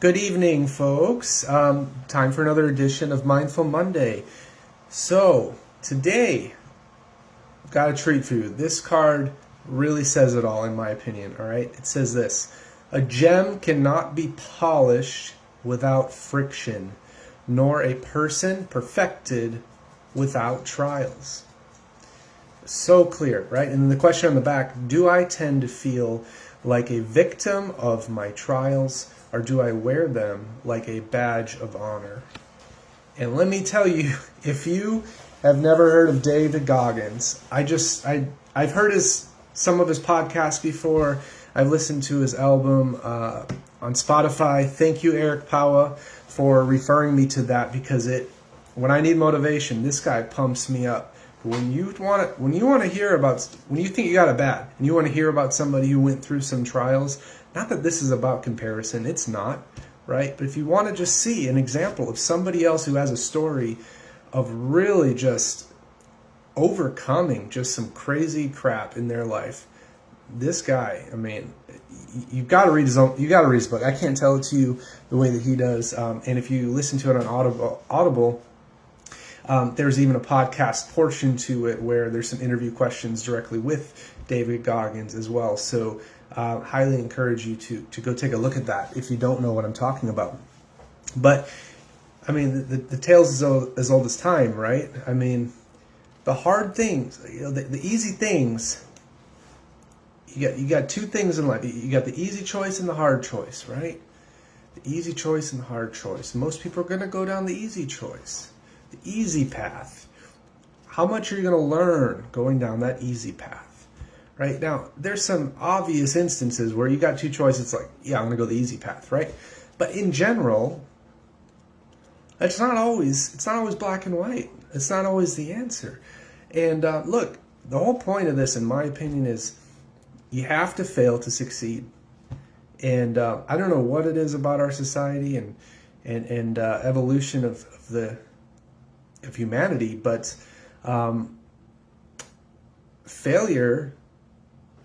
Good evening, folks. Time for another edition of Mindful Monday. So, today, I've got a treat for you. This card really says it all, in my opinion, all right? It says this: a gem cannot be polished without friction, nor a person perfected without trials. So clear, right? And then the question on the back, do I tend to feel like a victim of my trials, or do I wear them like a badge of honor? And let me tell you, if you have never heard of David Goggins, I've heard some of his podcasts before. I've listened to his album on Spotify. Thank you, Eric Paua, for referring me to that, because when I need motivation, this guy pumps me up. When you think you got it bad and you want to hear about somebody who went through some trials, not that this is about comparison, it's not, right? But if you want to just see an example of somebody else who has a story of really just overcoming just some crazy crap in their life, this guy, I mean, you've got to read his book. I can't tell it to you the way that he does. And if you listen to it on Audible, there's even a podcast portion to it where there's some interview questions directly with David Goggins as well. So highly encourage you to go take a look at that if you don't know what I'm talking about. But, I mean, the tale's as old as time, right? I mean, the hard things, the easy things, you got two things in life. You got the easy choice and the hard choice, right? The easy choice and the hard choice. Most people are going to go down the easy choice. The easy path. How much are you going to learn going down that easy path? Right? Now, there's some obvious instances where you got two choices, like, yeah, I'm going to go the easy path, right? But in general, it's not always black and white. It's not always the answer. And look, the whole point of this, in my opinion, is you have to fail to succeed. And I don't know what it is about our society and evolution of humanity, but failure,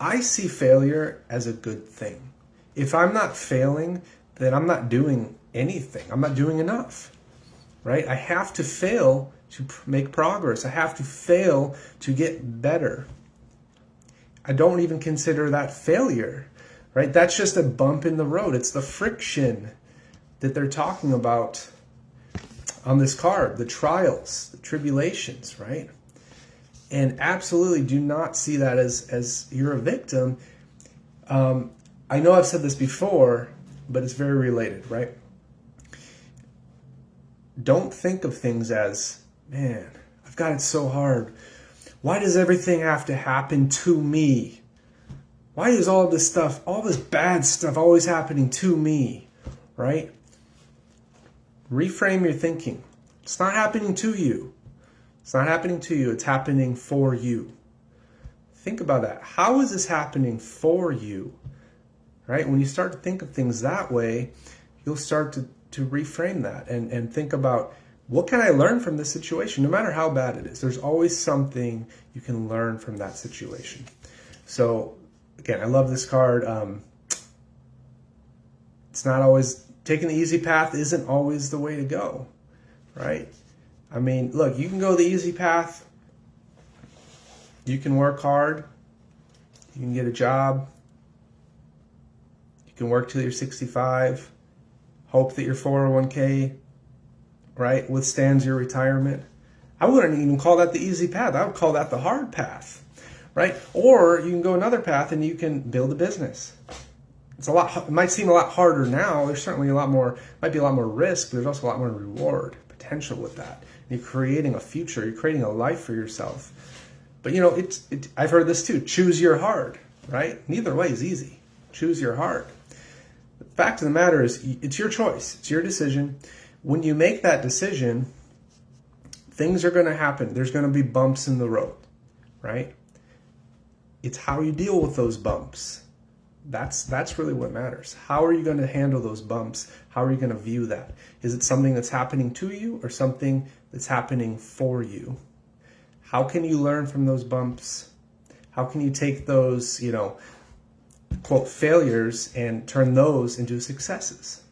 I see failure as a good thing. If I'm not failing, then I'm not doing anything. I'm not doing enough, right? I have to fail to make progress. I have to fail to get better. I don't even consider that failure, right? That's just a bump in the road. It's the friction that they're talking about on this card, the trials, the tribulations, right? And absolutely do not see that as you're a victim. I know I've said this before, but it's very related, right? Don't think of things as, man, I've got it so hard. Why does everything have to happen to me? Why is all this bad stuff always happening to me, right? Reframe your thinking. It's not happening to you. It's not happening to you. It's happening for you. Think about that. How is this happening for you? Right? When you start to think of things that way, you'll start to reframe that and think about, what can I learn from this situation? No matter how bad it is, there's always something you can learn from that situation. So, again, I love this card. It's not always... Taking the easy path isn't always the way to go, right? I mean, look, you can go the easy path. You can work hard. You can get a job. You can work till you're 65. Hope that your 401k, right, withstands your retirement. I wouldn't even call that the easy path. I would call that the hard path, right? Or you can go another path and you can build a business. It might seem a lot harder now. There's certainly might be a lot more risk, but there's also a lot more reward potential with that. And you're creating a future. You're creating a life for yourself. But I've heard this too. Choose your hard, right? Neither way is easy. Choose your hard. The fact of the matter is, it's your choice. It's your decision. When you make that decision, things are going to happen. There's going to be bumps in the road, right? It's how you deal with those bumps. That's really what matters. How are you going to handle those bumps? How are you going to view that? Is it something that's happening to you or something that's happening for you? How can you learn from those bumps? How can you take those, quote, failures and turn those into successes?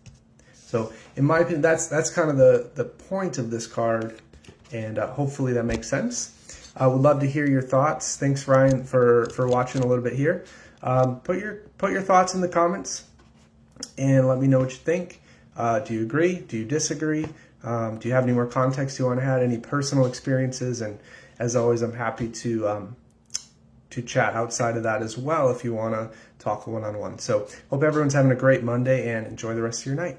So in my opinion, that's kind of the point of this card, and hopefully that makes sense. I would love to hear your thoughts. Thanks, Ryan, for watching a little bit here. Put your thoughts in the comments and let me know what you think. Do you agree? Do you disagree? Do you have any more context you want to add? Any personal experiences? And as always, I'm happy to chat outside of that as well if you want to talk one-on-one. So hope everyone's having a great Monday and enjoy the rest of your night.